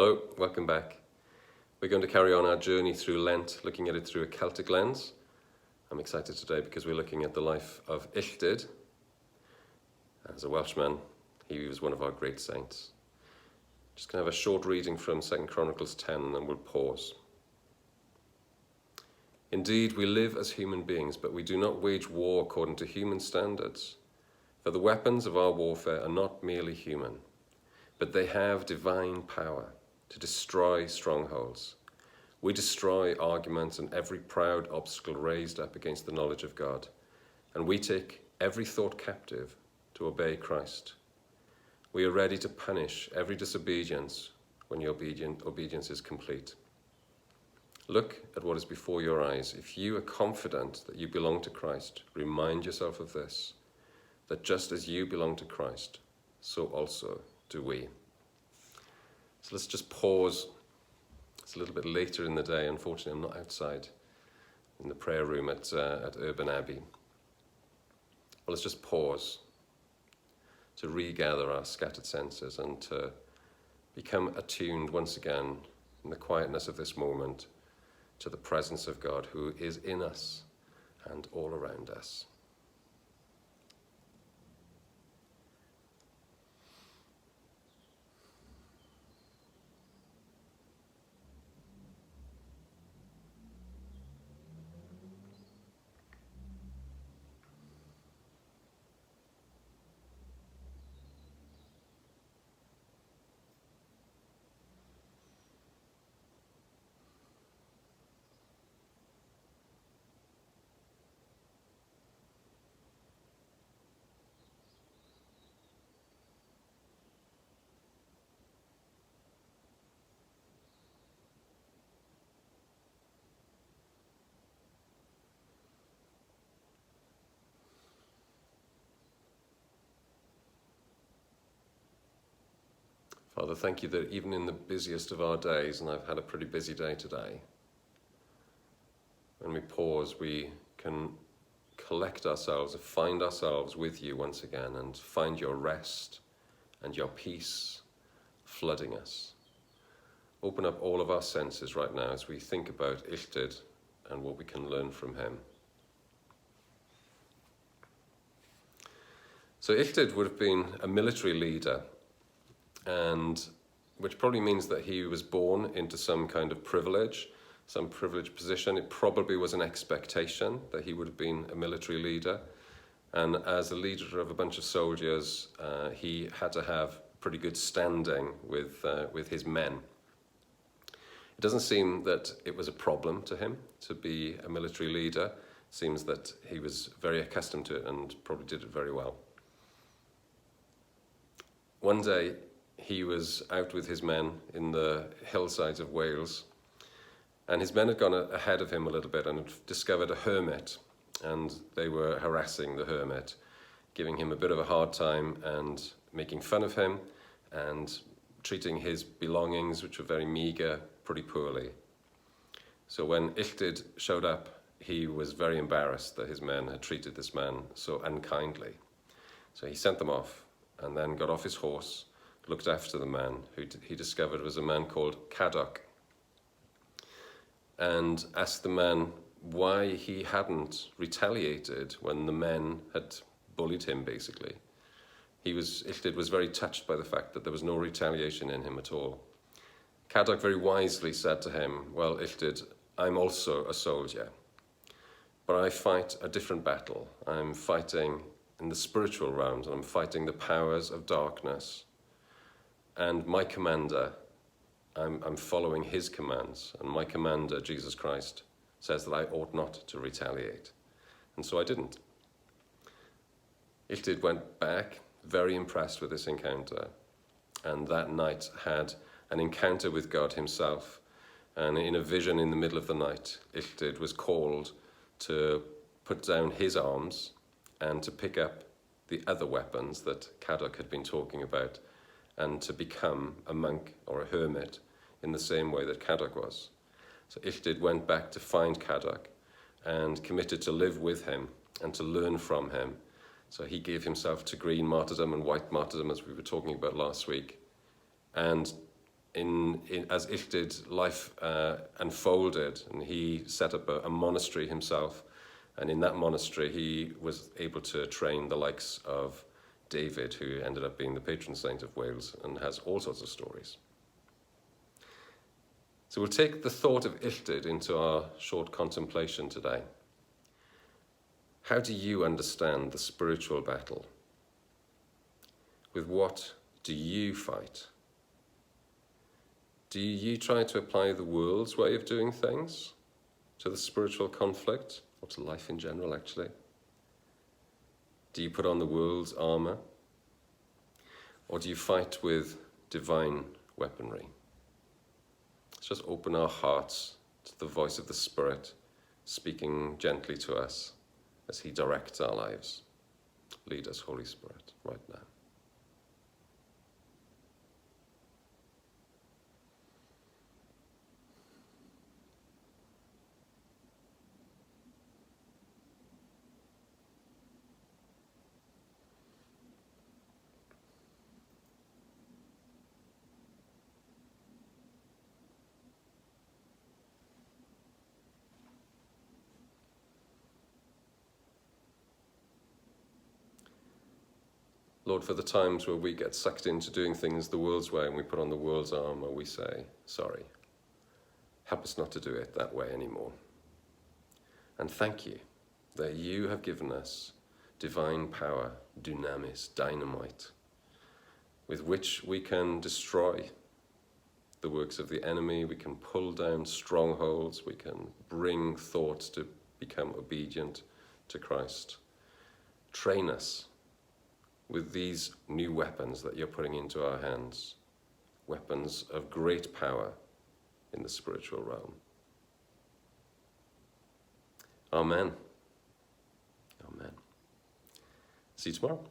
Hello, welcome back. We're going to carry on our journey through Lent, looking at it through a Celtic lens. I'm excited today because we're looking at the life of Illtyd. As a Welshman, he was one of our great saints. Just going to have a short reading from 2 Chronicles 10 and then we'll pause. Indeed, we live as human beings, but we do not wage war according to human standards. For the weapons of our warfare are not merely human, but they have divine power to destroy strongholds. We destroy arguments and every proud obstacle raised up against the knowledge of God, and we take every thought captive to obey Christ. We are ready to punish every disobedience when your obedience is complete. Look at what is before your eyes. If you are confident that you belong to Christ, remind yourself of this, that just as you belong to Christ, so also do we. So let's just pause. It's a little bit later in the day. Unfortunately, I'm not outside in the prayer room at Urban Abbey. Well, let's just pause to regather our scattered senses and to become attuned once again in the quietness of this moment to the presence of God who is in us and all around us. Father, thank you that even in the busiest of our days, and I've had a pretty busy day today, when we pause, we can collect ourselves, find ourselves with you once again, and find your rest and your peace flooding us. Open up all of our senses right now as we think about Illtyd and what we can learn from him. So Illtyd would have been a military leader, and which probably means that he was born into some kind of privilege, some privileged position. It probably was an expectation that he would have been a military leader. And as a leader of a bunch of soldiers, he had to have pretty good standing with his men. It doesn't seem that it was a problem to him to be a military leader. It seems that he was very accustomed to it and probably did it very well. One day, he was out with his men in the hillsides of Wales, and his men had gone ahead of him a little bit and had discovered a hermit, and they were harassing the hermit, giving him a bit of a hard time and making fun of him and treating his belongings, which were very meagre, pretty poorly. So when Illtyd showed up, he was very embarrassed that his men had treated this man so unkindly. So he sent them off and then got off his horse, looked after the man, who he discovered was a man called Cadoc, and asked the man why he hadn't retaliated when the men had bullied him, basically. Illtyd was very touched by the fact that there was no retaliation in him at all. Cadoc very wisely said to him, well, Illtyd, I'm also a soldier, but I fight a different battle. I'm fighting in the spiritual realms, and I'm fighting the powers of darkness. And my commander, I'm following his commands, and my commander, Jesus Christ, says that I ought not to retaliate. And so I didn't. Illtyd went back, very impressed with this encounter, and that night had an encounter with God himself. And in a vision in the middle of the night, Illtyd was called to put down his arms and to pick up the other weapons that Cadoc had been talking about, and to become a monk or a hermit in the same way that Cadoc was. So Illtyd went back to find Cadoc and committed to live with him and to learn from him. So he gave himself to green martyrdom and white martyrdom, as we were talking about last week. And as Iltyd life unfolded, and he set up a monastery himself, and in that monastery he was able to train the likes of David, who ended up being the patron saint of Wales and has all sorts of stories. So we'll take the thought of Iltyd into our short contemplation today. How do you understand the spiritual battle? With what do you fight? Do you try to apply the world's way of doing things to the spiritual conflict, or to life in general, actually? Do you put on the world's armour? Or do you fight with divine weaponry? Let's just open our hearts to the voice of the Spirit speaking gently to us as he directs our lives. Lead us, Holy Spirit, right now. Lord, for the times where we get sucked into doing things the world's way and we put on the world's armour, we say, sorry. Help us not to do it that way anymore. And thank you that you have given us divine power, dunamis, dynamite, with which we can destroy the works of the enemy, we can pull down strongholds, we can bring thoughts to become obedient to Christ. Train us with these new weapons that you're putting into our hands, weapons of great power in the spiritual realm. Amen. Amen. See you tomorrow.